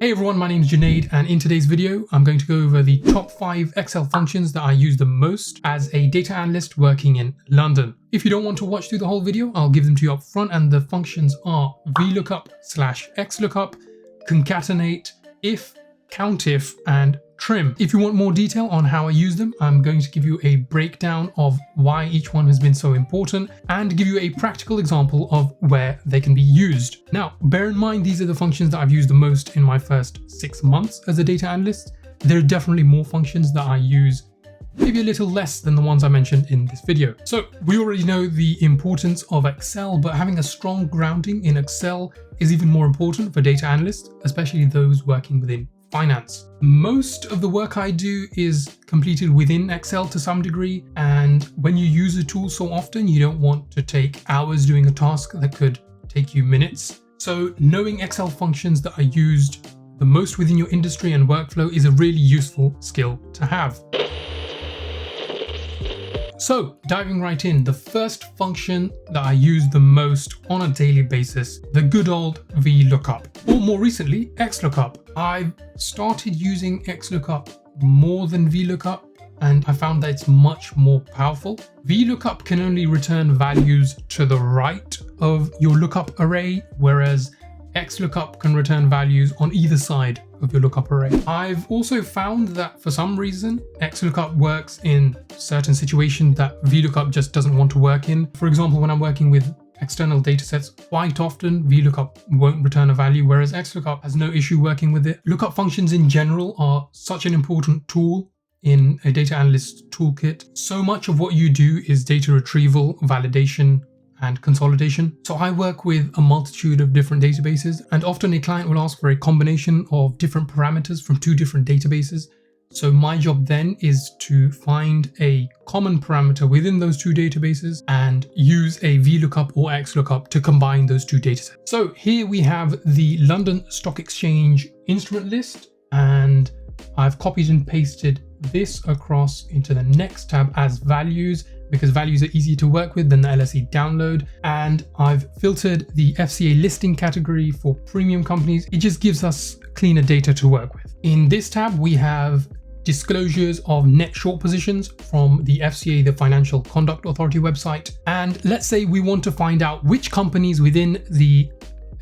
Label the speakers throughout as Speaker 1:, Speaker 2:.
Speaker 1: Hey everyone, my name is Junaid, and in today's video, I'm going to go over the top 5 Excel functions that I use the most as a data analyst working in London. If you don't want to watch through the whole video, I'll give them to you up front, and the functions are VLOOKUP/XLOOKUP, CONCATENATE, IF, COUNTIF, and trim. If you want more detail on how I use them, I'm going to give you a breakdown of why each one has been so important and give you a practical example of where they can be used. Now, bear in mind, these are the functions that I've used the most in my first 6 months as a data analyst. There are definitely more functions that I use, maybe a little less than the ones I mentioned in this video. So we already know the importance of Excel, but having a strong grounding in Excel is even more important for data analysts, especially those working within finance. Most of the work I do is completed within Excel to some degree, and when you use a tool so often, you don't want to take hours doing a task that could take you minutes. So knowing Excel functions that are used the most within your industry and workflow is a really useful skill to have. So diving right in, the first function that I use the most on a daily basis, the good old VLOOKUP, or more recently, XLOOKUP. I've started using XLOOKUP more than VLOOKUP, and I found that it's much more powerful. VLOOKUP can only return values to the right of your lookup array, whereas XLOOKUP can return values on either side of your lookup array. I've also found that for some reason, XLOOKUP works in certain situations that VLOOKUP just doesn't want to work in. For example, when I'm working with external datasets, quite often VLOOKUP won't return a value, whereas XLOOKUP has no issue working with it. Lookup functions in general are such an important tool in a data analyst toolkit. So much of what you do is data retrieval, validation, and consolidation. So I work with a multitude of different databases, and often a client will ask for a combination of different parameters from 2 different databases. So my job then is to find a common parameter within those 2 databases and use a VLOOKUP or XLOOKUP to combine those 2 datasets. So here we have the London Stock Exchange instrument list, and I've copied and pasted this across into the next tab as values, because values are easier to work with than the LSE download. And I've filtered the FCA listing category for premium companies. It just gives us cleaner data to work with. In this tab, we have disclosures of net short positions from the FCA, the Financial Conduct Authority website. And let's say we want to find out which companies within the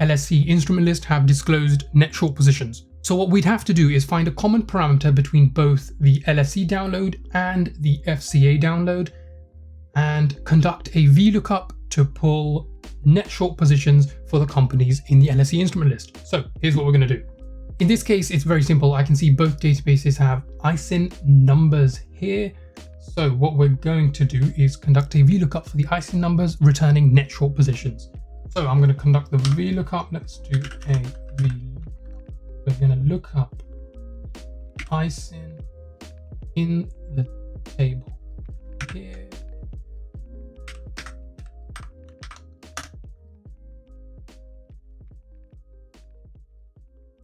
Speaker 1: LSE instrument list have disclosed net short positions. So what we'd have to do is find a common parameter between both the LSE download and the FCA download, and conduct a VLOOKUP to pull net short positions for the companies in the LSE instrument list. So here's what we're going to do. In this case, it's very simple. I can see both databases have ISIN numbers here. So what we're going to do is conduct a VLOOKUP for the ISIN numbers, returning net short positions. So I'm going to conduct the VLOOKUP. Let's do a VLOOKUP. We're going to look up ISIN in the table here.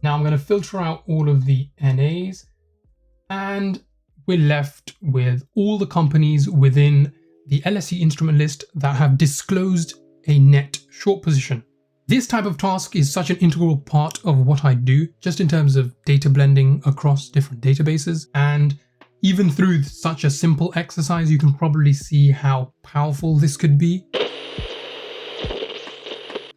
Speaker 1: Now I'm going to filter out all of the NAs, and we're left with all the companies within the LSE instrument list that have disclosed a net short position. This type of task is such an integral part of what I do, just in terms of data blending across different databases. And even through such a simple exercise, you can probably see how powerful this could be.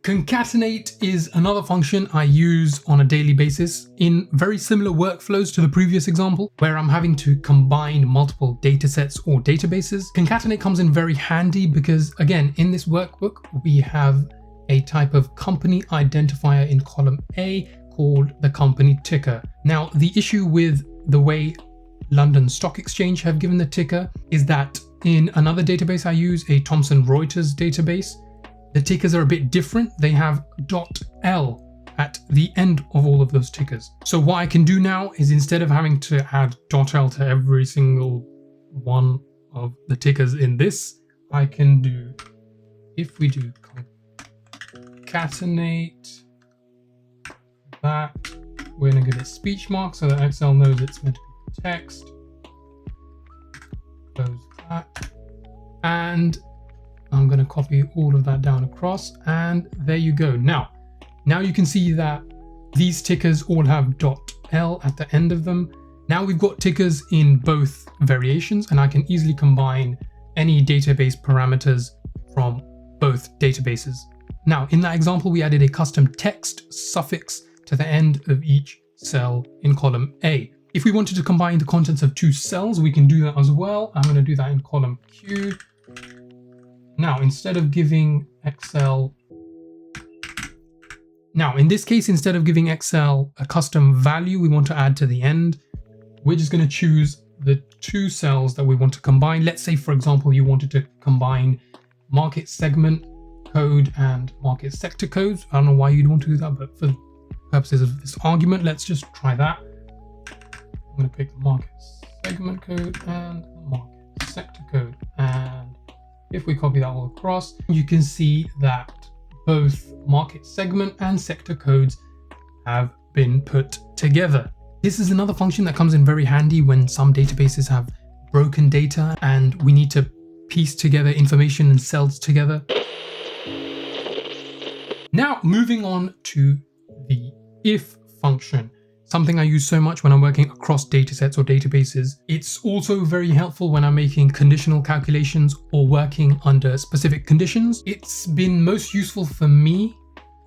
Speaker 1: Concatenate is another function I use on a daily basis in very similar workflows to the previous example, where I'm having to combine multiple datasets or databases. Concatenate comes in very handy because, again, in this workbook, we have a type of company identifier in column A called the company ticker. Now, the issue with the way London Stock Exchange have given the ticker is that in another database I use, a Thomson Reuters database, the tickers are a bit different. They have .l at the end of all of those tickers. So what I can do now is, instead of having to add .l to every single one of the tickers in this, I can do, if we do concatenate that, we're going to give it speech marks so that Excel knows it's meant to be text. Close that. And I'm going to copy all of that down across, and there you go. Now you can see that These tickers all have .l at the end of them. Now we've got tickers in both variations, and I can easily combine any database parameters from both databases. Now, in that example, we added a custom text suffix to the end of each cell in column A. If we wanted to combine the contents of two cells, we can do that as well. I'm going to do that in column Q. Now, instead of giving Excel, in this case, instead of giving Excel a custom value we want to add to the end, we're just going to choose the two cells that we want to combine. Let's say, for example, you wanted to combine market segment code and market sector codes. I don't know why you'd want to do that, but for purposes of this argument, let's just try that. I'm going to pick the market segment code and the market sector code. And if we copy that all across, you can see that both market segment and sector codes have been put together. This is another function that comes in very handy when some databases have broken data and we need to piece together information and cells together. Now, moving on to the if function, something I use so much when I'm working across datasets or databases. It's also very helpful when I'm making conditional calculations or working under specific conditions. It's been most useful for me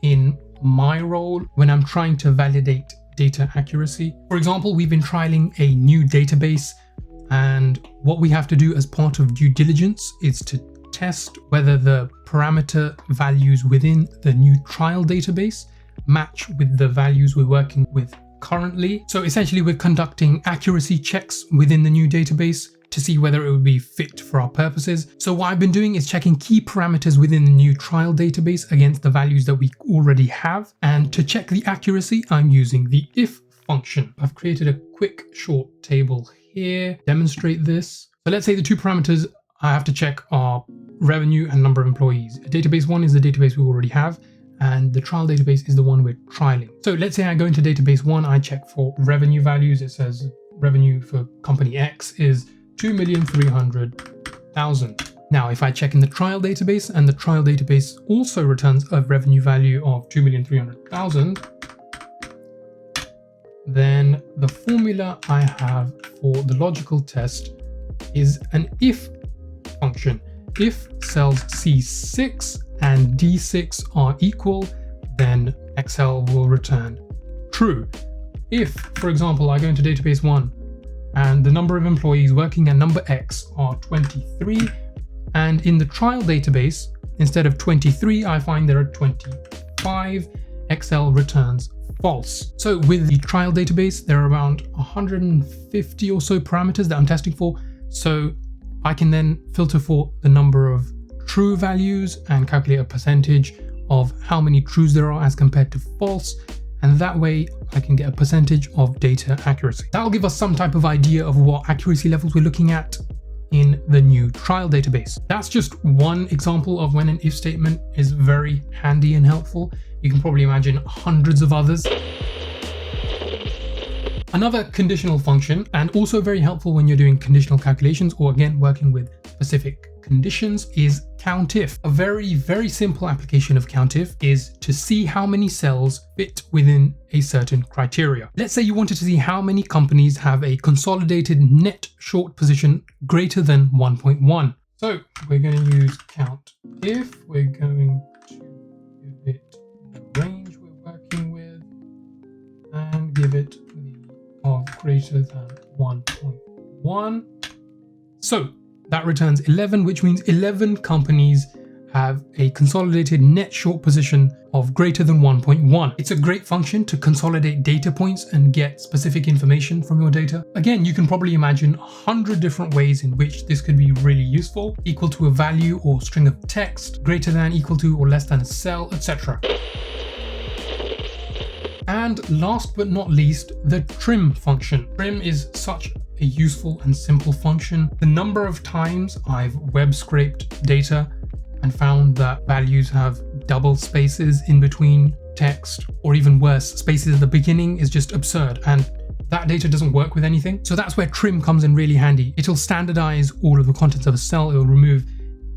Speaker 1: in my role when I'm trying to validate data accuracy. For example, we've been trialing a new database, and what we have to do as part of due diligence is to test whether the parameter values within the new trial database match with the values we're working with currently. So essentially, we're conducting accuracy checks within the new database to see whether it would be fit for our purposes. So what I've been doing is checking key parameters within the new trial database against the values that we already have. And to check the accuracy, I'm using the if function. I've created a quick short table here, demonstrate this. So let's say the two parameters I have to check are revenue and number of employees. Database one is the database we already have, and the trial database is the one we're trialing. So let's say I go into database one, I check for revenue values. It says revenue for company X is 2,300,000. Now, if I check in the trial database and the trial database also returns a revenue value of 2,300,000, then the formula I have for the logical test is an if function. If cells C6 and D6 are equal, then Excel will return true. If, for example, I go into database one and the number of employees working at number X are 23, and in the trial database, instead of 23, I find there are 25, Excel returns false. So with the trial database, there are around 150 or so parameters that I'm testing for. So I can then filter for the number of true values and calculate a percentage of how many trues there are as compared to false. And that way I can get a percentage of data accuracy. That'll give us some type of idea of what accuracy levels we're looking at in the new trial database. That's just one example of when an if statement is very handy and helpful. You can probably imagine hundreds of others. Another conditional function, and also very helpful when you're doing conditional calculations or again working with specific conditions, is COUNTIF. A very, very simple application of COUNTIF is to see how many cells fit within a certain criteria. Let's say you wanted to see how many companies have a consolidated net short position greater than 1.1. So we're going to use COUNTIF. We're going to give it the range we're working with and give it of greater than 1.1. So that returns 11, which means 11 companies have a consolidated net short position of greater than 1.1. It's a great function to consolidate data points and get specific information from your data. Again, you can probably imagine 100 different ways in which this could be really useful: equal to a value or string of text, greater than, equal to, or less than a cell, etc. And last but not least, the trim function. Trim is such a useful and simple function. The number of times I've web scraped data and found that values have double spaces in between text, or even worse, spaces at the beginning, is just absurd. And that data doesn't work with anything. So that's where trim comes in really handy. It'll standardize all of the contents of a cell. It'll remove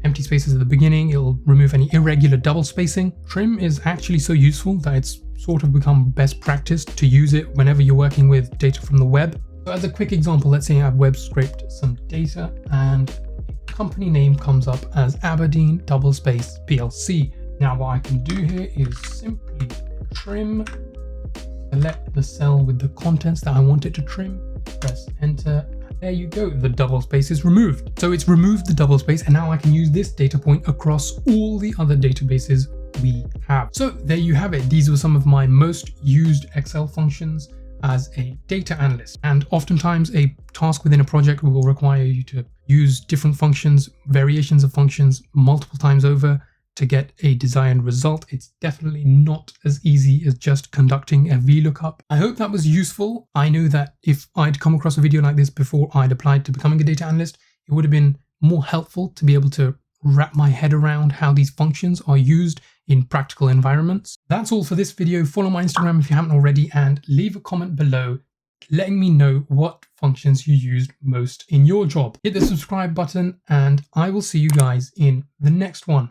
Speaker 1: empty spaces at the beginning. It'll remove any irregular double spacing. Trim is actually so useful that it's sort of become best practice to use it whenever you're working with data from the web. So as a quick example, let's say I've web scraped some data and the company name comes up as Aberdeen _PLC. Now what I can do here is simply trim, select the cell with the contents that I want it to trim, press enter. There you go, the double space is removed. So it's removed the double space, and now I can use this data point across all the other databases we have. So there you have it. These were some of my most used Excel functions as a data analyst. And oftentimes a task within a project will require you to use different functions, variations of functions multiple times over to get a desired result. It's definitely not as easy as just conducting a VLOOKUP. I hope that was useful. I know that if I'd come across a video like this before I'd applied to becoming a data analyst, it would have been more helpful to be able to wrap my head around how these functions are used in practical environments. That's all for this video. Follow my Instagram if you haven't already, and leave a comment below letting me know what functions you used most in your job. Hit the subscribe button, and I will see you guys in the next one.